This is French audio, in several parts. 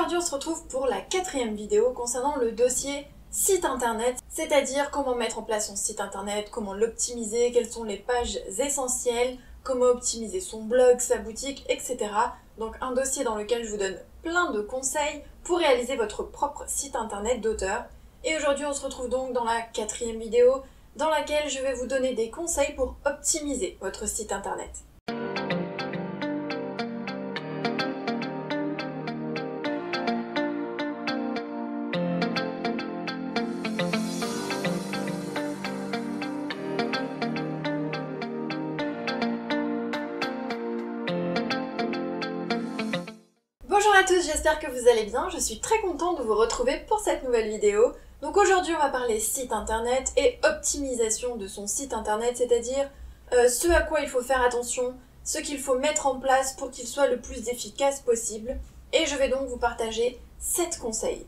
Aujourd'hui, on se retrouve pour la 4e vidéo concernant le dossier site internet, c'est-à-dire comment mettre en place son site internet, comment l'optimiser, quelles sont les pages essentielles, comment optimiser son blog, sa boutique, etc. Donc un dossier dans lequel je vous donne plein de conseils pour réaliser votre propre site internet d'auteur. Et aujourd'hui, on se retrouve donc dans la 4e vidéo dans laquelle je vais vous donner des conseils pour optimiser votre site internet. Bonjour à tous, j'espère que vous allez bien, je suis très contente de vous retrouver pour cette nouvelle vidéo. Donc aujourd'hui on va parler site internet et optimisation de son site internet, c'est-à-dire ce à quoi il faut faire attention, ce qu'il faut mettre en place pour qu'il soit le plus efficace possible. Et je vais donc vous partager 7 conseils.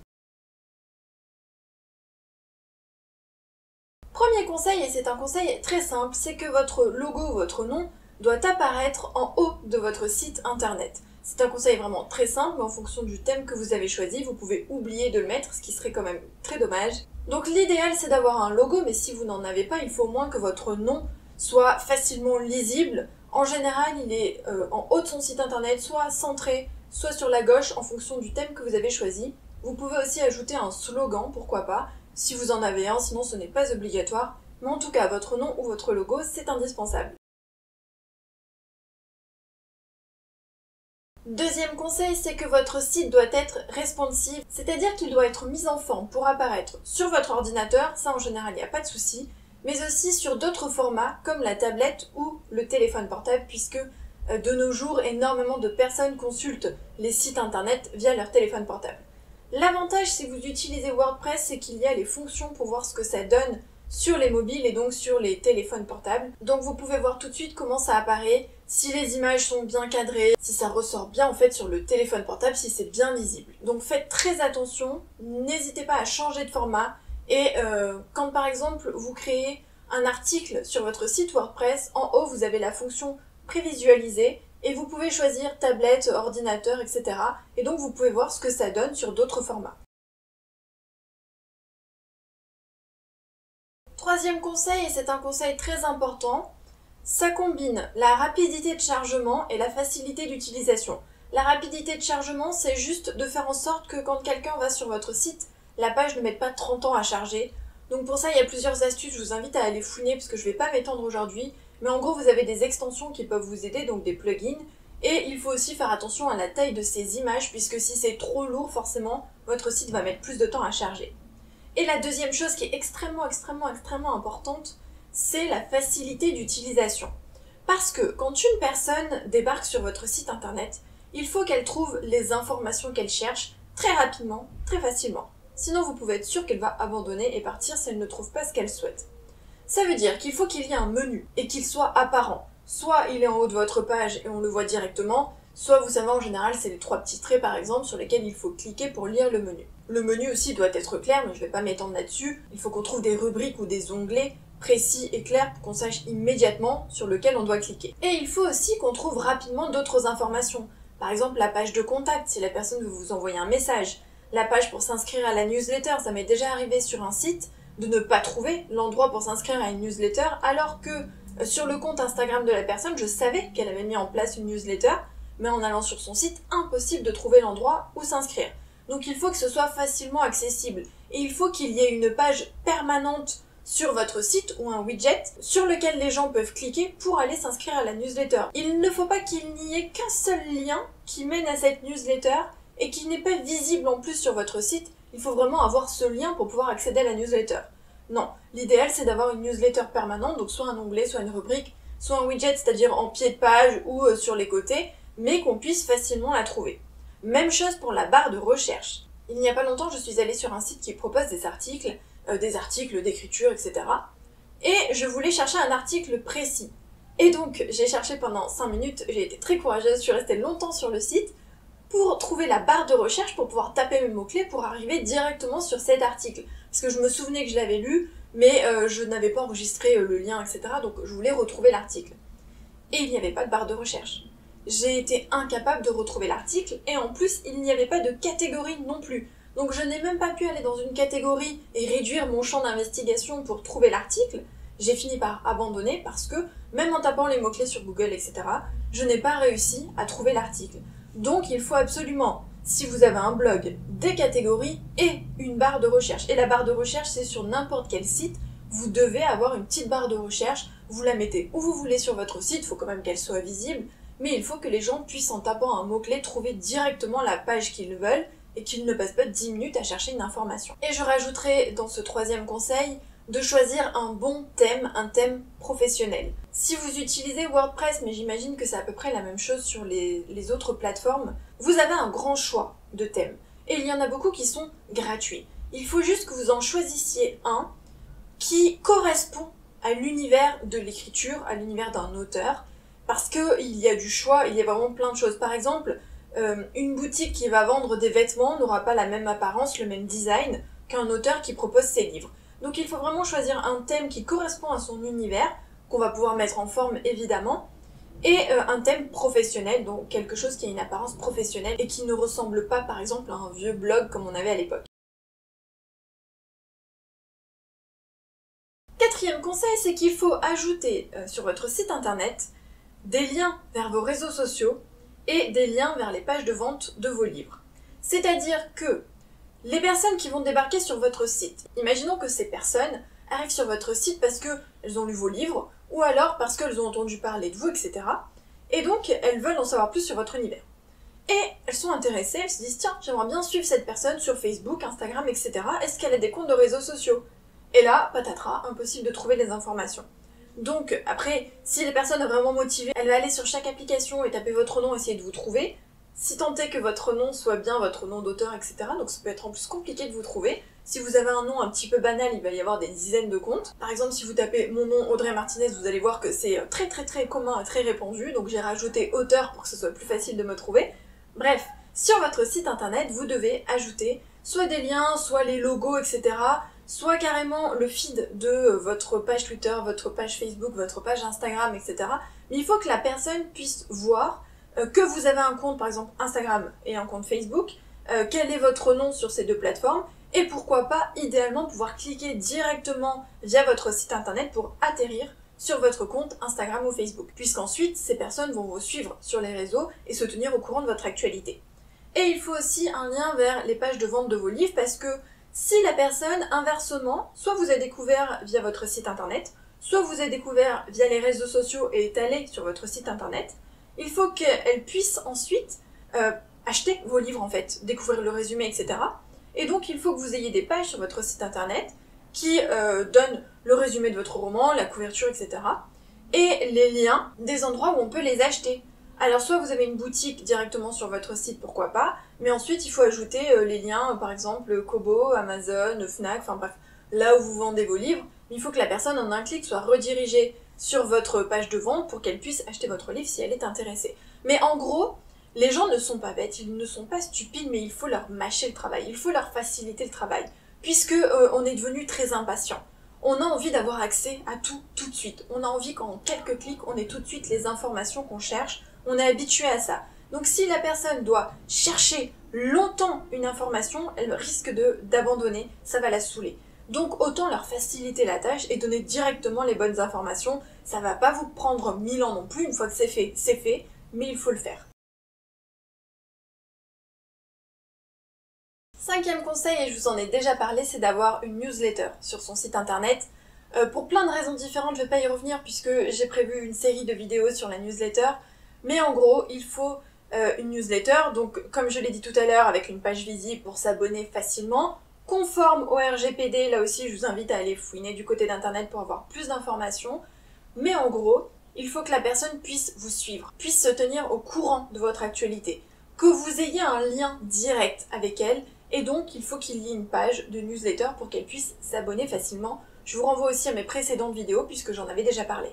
Premier conseil, et c'est un conseil très simple, c'est que votre logo, votre nom, doit apparaître en haut de votre site internet. C'est un conseil vraiment très simple, mais en fonction du thème que vous avez choisi, vous pouvez oublier de le mettre, ce qui serait quand même très dommage. Donc l'idéal c'est d'avoir un logo, mais si vous n'en avez pas, il faut au moins que votre nom soit facilement lisible. En général, il est en haut de son site internet, soit centré, soit sur la gauche, en fonction du thème que vous avez choisi. Vous pouvez aussi ajouter un slogan, pourquoi pas, si vous en avez un, sinon ce n'est pas obligatoire. Mais en tout cas, votre nom ou votre logo, c'est indispensable. Deuxième conseil, c'est que votre site doit être responsive, c'est-à-dire qu'il doit être mis en forme pour apparaître sur votre ordinateur, ça en général il n'y a pas de souci, mais aussi sur d'autres formats comme la tablette ou le téléphone portable, puisque de nos jours, énormément de personnes consultent les sites internet via leur téléphone portable. L'avantage si vous utilisez WordPress, c'est qu'il y a les fonctions pour voir ce que ça donne sur les mobiles et donc sur les téléphones portables. Donc vous pouvez voir tout de suite comment ça apparaît, si les images sont bien cadrées, si ça ressort bien en fait sur le téléphone portable, si c'est bien lisible. Donc faites très attention, n'hésitez pas à changer de format et quand par exemple vous créez un article sur votre site WordPress, en haut vous avez la fonction prévisualiser et vous pouvez choisir tablette, ordinateur, etc. Et donc vous pouvez voir ce que ça donne sur d'autres formats. Troisième conseil, et c'est un conseil très important, ça combine la rapidité de chargement et la facilité d'utilisation. La rapidité de chargement, c'est juste de faire en sorte que quand quelqu'un va sur votre site, la page ne mette pas 30 ans à charger. Donc pour ça, il y a plusieurs astuces, je vous invite à aller fouiner parce que je ne vais pas m'étendre aujourd'hui. Mais en gros, vous avez des extensions qui peuvent vous aider, donc des plugins. Et il faut aussi faire attention à la taille de ces images, puisque si c'est trop lourd, forcément, votre site va mettre plus de temps à charger. Et la deuxième chose qui est extrêmement importante, c'est la facilité d'utilisation. Parce que quand une personne débarque sur votre site internet, il faut qu'elle trouve les informations qu'elle cherche très rapidement, très facilement. Sinon, vous pouvez être sûr qu'elle va abandonner et partir si elle ne trouve pas ce qu'elle souhaite. Ça veut dire qu'il faut qu'il y ait un menu et qu'il soit apparent. Soit il est en haut de votre page et on le voit directement, soit vous savez en général c'est les 3 petits traits par exemple sur lesquels il faut cliquer pour lire le menu. Le menu aussi doit être clair, mais je ne vais pas m'étendre là-dessus. Il faut qu'on trouve des rubriques ou des onglets précis et clairs pour qu'on sache immédiatement sur lequel on doit cliquer. Et il faut aussi qu'on trouve rapidement d'autres informations. Par exemple la page de contact si la personne veut vous envoyer un message. La page pour s'inscrire à la newsletter, ça m'est déjà arrivé sur un site de ne pas trouver l'endroit pour s'inscrire à une newsletter alors que sur le compte Instagram de la personne, je savais qu'elle avait mis en place une newsletter, mais en allant sur son site, impossible de trouver l'endroit où s'inscrire. Donc il faut que ce soit facilement accessible. Et il faut qu'il y ait une page permanente sur votre site ou un widget sur lequel les gens peuvent cliquer pour aller s'inscrire à la newsletter. Il ne faut pas qu'il n'y ait qu'un seul lien qui mène à cette newsletter et qui n'est pas visible en plus sur votre site. Il faut vraiment avoir ce lien pour pouvoir accéder à la newsletter. Non, l'idéal c'est d'avoir une newsletter permanente, donc soit un onglet, soit une rubrique, soit un widget, c'est-à-dire en pied de page ou sur les côtés, mais qu'on puisse facilement la trouver. Même chose pour la barre de recherche. Il n'y a pas longtemps, je suis allée sur un site qui propose des articles d'écriture, etc. Et je voulais chercher un article précis. Et donc, j'ai cherché pendant 5 minutes, j'ai été très courageuse, je suis restée longtemps sur le site pour trouver la barre de recherche pour pouvoir taper mes mots-clés pour arriver directement sur cet article. Parce que je me souvenais que je l'avais lu, mais je n'avais pas enregistré le lien, etc. Donc je voulais retrouver l'article. Et il n'y avait pas de barre de recherche. j'ai été incapable de retrouver l'article, et en plus, il n'y avait pas de catégorie non plus. Donc je n'ai même pas pu aller dans une catégorie et réduire mon champ d'investigation pour trouver l'article. J'ai fini par abandonner parce que, même en tapant les mots-clés sur Google, etc., je n'ai pas réussi à trouver l'article. Donc il faut absolument, si vous avez un blog, des catégories et une barre de recherche. Et la barre de recherche, c'est sur n'importe quel site. Vous devez avoir une petite barre de recherche, vous la mettez où vous voulez sur votre site, il faut quand même qu'elle soit visible, mais il faut que les gens puissent, en tapant un mot-clé, trouver directement la page qu'ils veulent et qu'ils ne passent pas 10 minutes à chercher une information. Et je rajouterai dans ce troisième conseil de choisir un bon thème, un thème professionnel. Si vous utilisez WordPress, mais j'imagine que c'est à peu près la même chose sur les autres plateformes, vous avez un grand choix de thèmes. Et il y en a beaucoup qui sont gratuits. Il faut juste que vous en choisissiez un qui correspond à l'univers de l'écriture, à l'univers d'un auteur, parce qu'il y a du choix, il y a vraiment plein de choses. Par exemple, une boutique qui va vendre des vêtements n'aura pas la même apparence, le même design qu'un auteur qui propose ses livres. Donc il faut vraiment choisir un thème qui correspond à son univers, qu'on va pouvoir mettre en forme évidemment, et un thème professionnel, donc quelque chose qui a une apparence professionnelle et qui ne ressemble pas par exemple à un vieux blog comme on avait à l'époque. Quatrième conseil, c'est qu'il faut ajouter sur votre site internet des liens vers vos réseaux sociaux et des liens vers les pages de vente de vos livres. C'est-à-dire que les personnes qui vont débarquer sur votre site, imaginons que ces personnes arrivent sur votre site parce qu'elles ont lu vos livres, ou alors parce qu'elles ont entendu parler de vous, etc. Et donc, elles veulent en savoir plus sur votre univers. Et elles sont intéressées, elles se disent « Tiens, j'aimerais bien suivre cette personne sur Facebook, Instagram, etc. Est-ce qu'elle a des comptes de réseaux sociaux ?» Et là, patatras, impossible de trouver les informations. Donc, après, si la personne est vraiment motivée, elle va aller sur chaque application et taper votre nom, essayer de vous trouver. Si tant est que votre nom soit bien votre nom d'auteur, etc. Donc ça peut être en plus compliqué de vous trouver. Si vous avez un nom un petit peu banal, il va y avoir des dizaines de comptes. Par exemple, si vous tapez mon nom Audrey Martinez, vous allez voir que c'est très commun et très répandu. Donc j'ai rajouté auteur pour que ce soit plus facile de me trouver. Bref, sur votre site internet, vous devez ajouter soit des liens, soit les logos, etc. Soit carrément le feed de votre page Twitter, votre page Facebook, votre page Instagram, etc. Mais il faut que la personne puisse voir que vous avez un compte par exemple Instagram et un compte Facebook, quel est votre nom sur ces deux plateformes, et pourquoi pas idéalement pouvoir cliquer directement via votre site internet pour atterrir sur votre compte Instagram ou Facebook, puisqu'ensuite ces personnes vont vous suivre sur les réseaux et se tenir au courant de votre actualité. Et il faut aussi un lien vers les pages de vente de vos livres, parce que si la personne, inversement, soit vous a découvert via votre site internet, soit vous a découvert via les réseaux sociaux et est allée sur votre site internet, il faut qu'elle puisse ensuite acheter vos livres en fait, découvrir le résumé, etc. Et donc il faut que vous ayez des pages sur votre site internet qui donnent le résumé de votre roman, la couverture, etc. Et les liens des endroits où on peut les acheter. Alors soit vous avez une boutique directement sur votre site, pourquoi pas, mais ensuite il faut ajouter les liens, par exemple Kobo, Amazon, Fnac, enfin bref, là où vous vendez vos livres. Il faut que la personne en un clic soit redirigée sur votre page de vente pour qu'elle puisse acheter votre livre si elle est intéressée. Mais en gros, les gens ne sont pas bêtes, ils ne sont pas stupides, mais il faut leur mâcher le travail, il faut leur faciliter le travail, puisque on est devenu très impatient. On a envie d'avoir accès à tout de suite. On a envie qu'en quelques clics, on ait tout de suite les informations qu'on cherche. On est habitué à ça. Donc si la personne doit chercher longtemps une information, elle risque d'abandonner, ça va la saouler. Donc autant leur faciliter la tâche et donner directement les bonnes informations. Ça va pas vous prendre 1000 ans non plus, une fois que c'est fait, mais il faut le faire. Cinquième conseil, et je vous en ai déjà parlé, c'est d'avoir une newsletter sur son site internet. Pour plein de raisons différentes, je vais pas y revenir puisque j'ai prévu une série de vidéos sur la newsletter. Mais en gros, il faut une newsletter, donc comme je l'ai dit tout à l'heure, avec une page visible pour s'abonner facilement, conforme au RGPD, là aussi je vous invite à aller fouiner du côté d'internet pour avoir plus d'informations. Mais en gros, il faut que la personne puisse vous suivre, puisse se tenir au courant de votre actualité, que vous ayez un lien direct avec elle, et donc il faut qu'il y ait une page de newsletter pour qu'elle puisse s'abonner facilement. Je vous renvoie aussi à mes précédentes vidéos puisque j'en avais déjà parlé.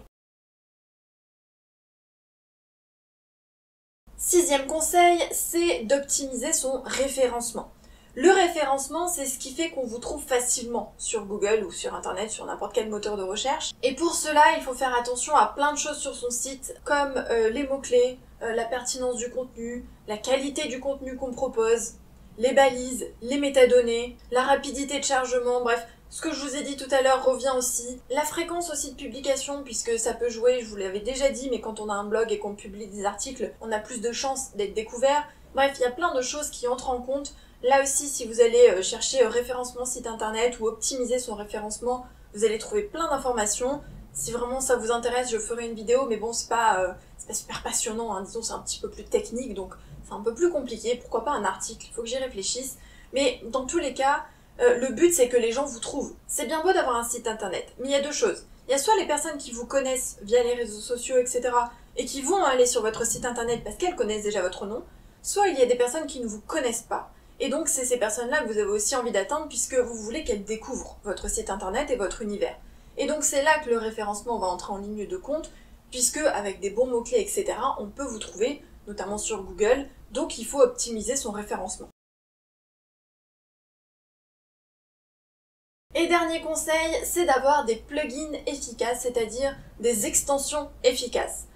Sixième conseil, c'est d'optimiser son référencement. Le référencement, c'est ce qui fait qu'on vous trouve facilement sur Google ou sur Internet, sur n'importe quel moteur de recherche. Et pour cela, il faut faire attention à plein de choses sur son site, comme les mots-clés, la pertinence du contenu, la qualité du contenu qu'on propose, les balises, les métadonnées, la rapidité de chargement, bref, ce que je vous ai dit tout à l'heure revient aussi. La fréquence aussi de publication, puisque ça peut jouer, je vous l'avais déjà dit, mais quand on a un blog et qu'on publie des articles, on a plus de chances d'être découvert. Bref, il y a plein de choses qui entrent en compte. Là aussi, si vous allez chercher référencement site internet ou optimiser son référencement, vous allez trouver plein d'informations. Si vraiment ça vous intéresse, je ferai une vidéo, mais bon, c'est pas super passionnant, hein. Disons, c'est un petit peu plus technique, donc c'est un peu plus compliqué. Pourquoi pas un article? Il faut que j'y réfléchisse. Mais dans tous les cas, le but c'est que les gens vous trouvent. C'est bien beau d'avoir un site internet, mais il y a deux choses. Il y a soit les personnes qui vous connaissent via les réseaux sociaux, etc., et qui vont aller sur votre site internet parce qu'elles connaissent déjà votre nom, soit il y a des personnes qui ne vous connaissent pas. Et donc c'est ces personnes-là que vous avez aussi envie d'atteindre puisque vous voulez qu'elles découvrent votre site internet et votre univers. Et donc c'est là que le référencement va entrer en ligne de compte, puisque avec des bons mots-clés, etc., on peut vous trouver, notamment sur Google, donc il faut optimiser son référencement. Et dernier conseil, c'est d'avoir des plugins efficaces, c'est-à-dire des extensions efficaces.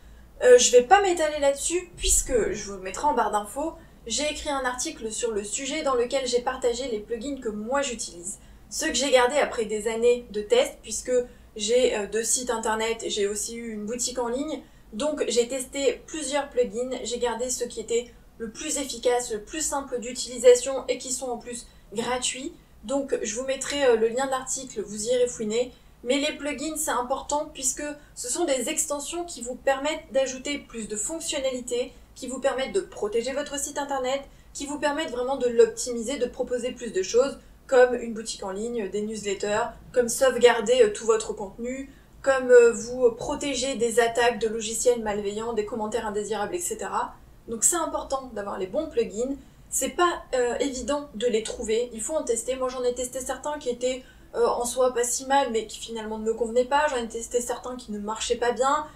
Je vais pas m'étaler là-dessus, puisque je vous le mettrai en barre d'infos, j'ai écrit un article sur le sujet dans lequel j'ai partagé les plugins que moi j'utilise. Ceux que j'ai gardés après des années de tests, puisque j'ai 2 sites internet, j'ai aussi eu une boutique en ligne, donc j'ai testé plusieurs plugins, j'ai gardé ceux qui étaient le plus efficaces, le plus simple d'utilisation et qui sont en plus gratuits. Donc je vous mettrai le lien de l'article, vous irez fouiner. Mais les plugins c'est important puisque ce sont des extensions qui vous permettent d'ajouter plus de fonctionnalités, qui vous permettent de protéger votre site internet, qui vous permettent vraiment de l'optimiser, de proposer plus de choses, comme une boutique en ligne, des newsletters, comme sauvegarder tout votre contenu, comme vous protéger des attaques de logiciels malveillants, des commentaires indésirables, etc. Donc c'est important d'avoir les bons plugins. C'est pas évident de les trouver, il faut en tester. Moi j'en ai testé certains qui étaient en soi pas si mal, mais qui finalement ne me convenaient pas. J'en ai testé certains qui ne marchaient pas bien.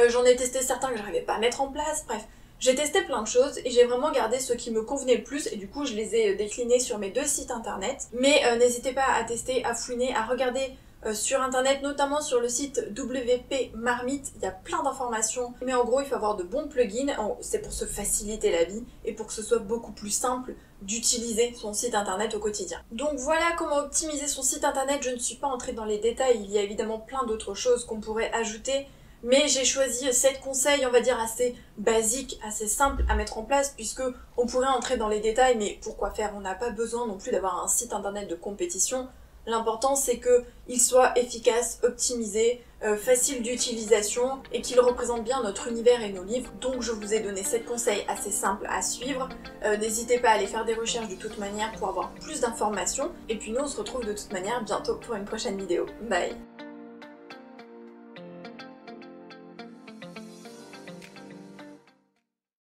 J'en ai testé certains que j'arrivais pas à mettre en place. Bref, j'ai testé plein de choses et j'ai vraiment gardé ceux qui me convenaient le plus. Et du coup, je les ai déclinés sur mes 2 sites internet. Mais n'hésitez pas à tester, à fouiner, à regarder sur internet, notamment sur le site WP Marmite, il y a plein d'informations, mais en gros il faut avoir de bons plugins, c'est pour se faciliter la vie et pour que ce soit beaucoup plus simple d'utiliser son site internet au quotidien. Donc voilà comment optimiser son site internet. Je ne suis pas entrée dans les détails, il y a évidemment plein d'autres choses qu'on pourrait ajouter, mais j'ai choisi 7 conseils, on va dire assez basiques, assez simples à mettre en place, puisque on pourrait entrer dans les détails, mais pourquoi faire? On n'a pas besoin non plus d'avoir un site internet de compétition. L'important c'est qu'il soit efficace, optimisé, facile d'utilisation et qu'il représente bien notre univers et nos livres. Donc je vous ai donné 7 conseils assez simples à suivre. N'hésitez pas à aller faire des recherches de toute manière pour avoir plus d'informations. Et puis nous on se retrouve de toute manière bientôt pour une prochaine vidéo. Bye!